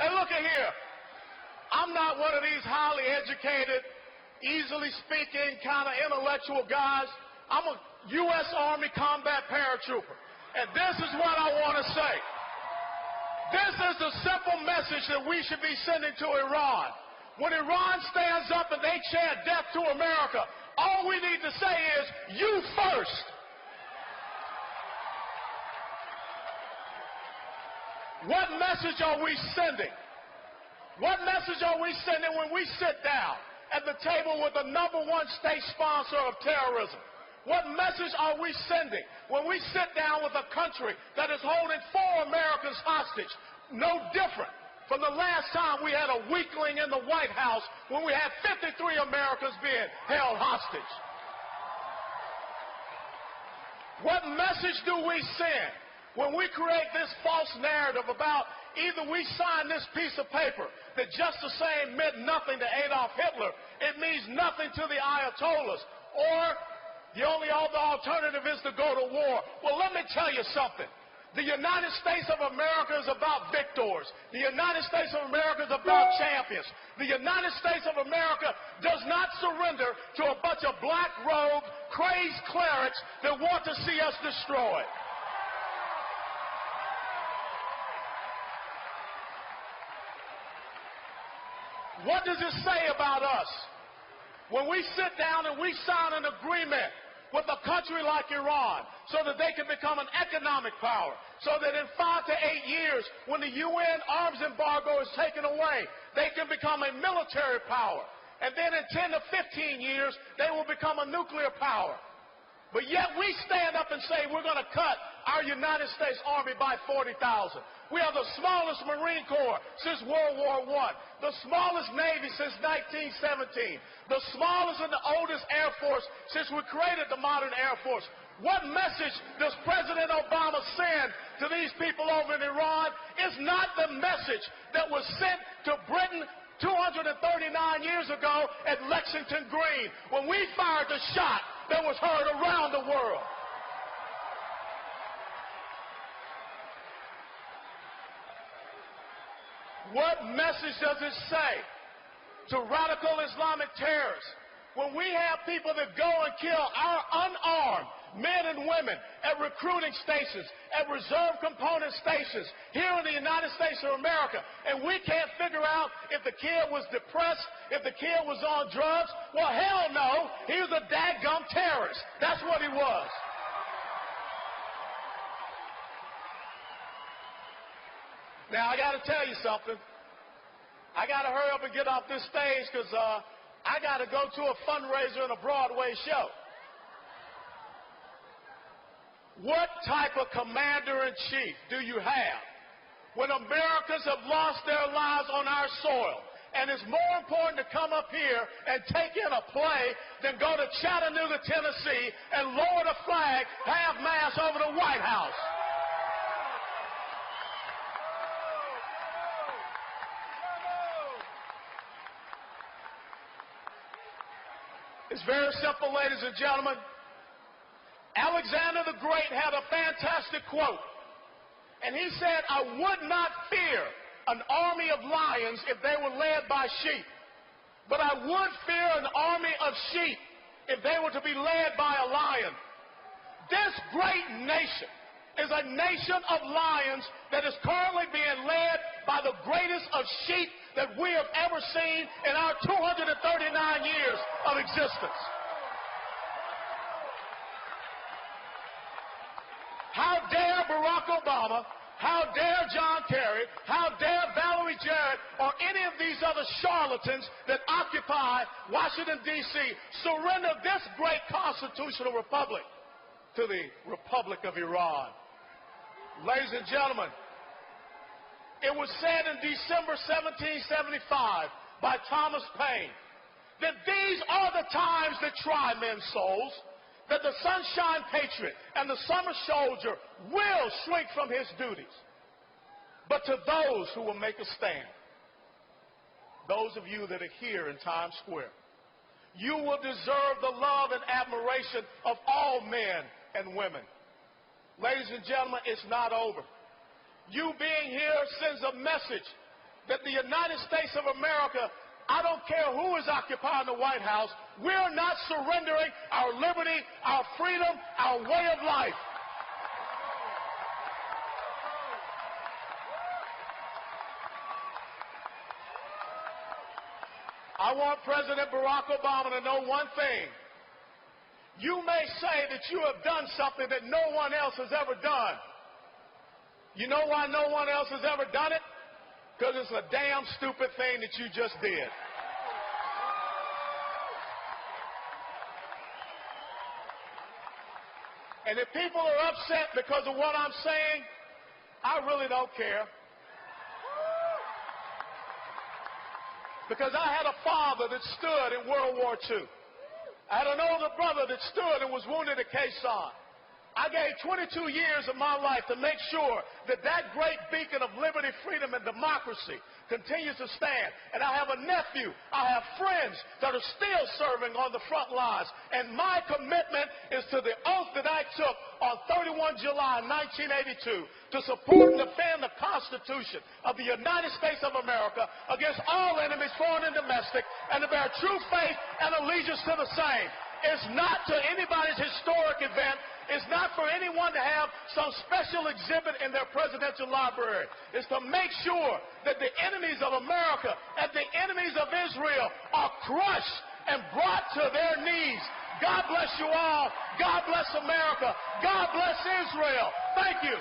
And look at here. I'm not one of these highly educated, easily speaking, kind of intellectual guys. I'm a U.S. Army combat paratrooper. And this is what I want to say. This is the simple message that we should be sending to Iran. When Iran stands up and they chant death to America, all we need to say is, you first. What message are we sending? What message are we sending when we sit down at the table with the #1 state sponsor of terrorism? What message are we sending when we sit down with a country that is holding 4 Americans hostage? No different from the last time we had a weakling in the White House when we had 53 Americans being held hostage. What message do we send when we create this false narrative about either we sign this piece of paper that just the same meant nothing to Adolf Hitler, it means nothing to the Ayatollahs, or the only other alternative is to go to war? Well, let me tell you something. The United States of America is about victors. The United States of America is about champions. The United States of America does not surrender to a bunch of black-robed, crazed clerics that want to see us destroyed. What does it say about us when we sit down and we sign an agreement with a country like Iran so that they can become an economic power, so that in 5 to 8 years, when the UN arms embargo is taken away, they can become a military power, and then in 10 to 15 years, they will become a nuclear power? But yet we stand up and say we're going to cut our United States Army by 40,000. We are the smallest Marine Corps since World War I, the smallest Navy since 1917, the smallest and the oldest Air Force since we created the modern Air Force. What message does President Obama send to these people over in Iran? It's not the message that was sent to Britain 239 years ago at Lexington Green when we fired the shot that was heard around the world. What message does it say to radical Islamic terrorists when we have people that go and kill our unarmed men and women at recruiting stations, at reserve component stations here in the United States of America, and we can't figure out if the kid was depressed, if the kid was on drugs? Well, hell no, he was a dadgum terrorist. That's what he was. Now, I got to tell you something. I got to hurry up and get off this stage because I got to go to a fundraiser and a Broadway show. What type of commander-in-chief do you have when Americans have lost their lives on our soil, and it's more important to come up here and take in a play than go to Chattanooga, Tennessee, and lower the flag half-mast over the White House? It's very simple, ladies and gentlemen. Alexander the Great had a fantastic quote. And he said, I would not fear an army of lions if they were led by sheep, but I would fear an army of sheep if they were to be led by a lion. This great nation is a nation of lions that is currently being led by the greatest of sheep that we have ever seen in our 239 years of existence. How dare Barack Obama, how dare John Kerry, how dare Valerie Jarrett, or any of these other charlatans that occupy Washington, D.C., surrender this great constitutional republic to the Republic of Iran. Ladies and gentlemen, it was said in December 1775 by Thomas Paine that these are the times that try men's souls, that the sunshine patriot and the summer soldier will shrink from his duties. But to those who will make a stand, those of you that are here in Times Square, you will deserve the love and admiration of all men and women. Ladies and gentlemen, it's not over. You being here sends a message that the United States of America, I don't care who is occupying the White House, we're not surrendering our liberty, our freedom, our way of life. I want President Barack Obama to know one thing. You may say that you have done something that no one else has ever done. You know why no one else has ever done it? Because it's a damn stupid thing that you just did. And if people are upset because of what I'm saying, I really don't care. Because I had a father that stood in World War II. I had an older brother that stood and was wounded at Quai Son. I gave 22 years of my life to make sure that that great beacon of liberty, freedom, and democracy continues to stand. And I have a nephew, I have friends that are still serving on the front lines. And my commitment is to the oath that I took on 31 July 1982 to support and defend the Constitution of the United States of America against all enemies, foreign and domestic, and to bear true faith and allegiance to the same. It's not to anybody's historic event. It's not for anyone to have some special exhibit in their presidential library. It's to make sure that the enemies of America and the enemies of Israel are crushed and brought to their knees. God bless you all. God bless America. God bless Israel. Thank you.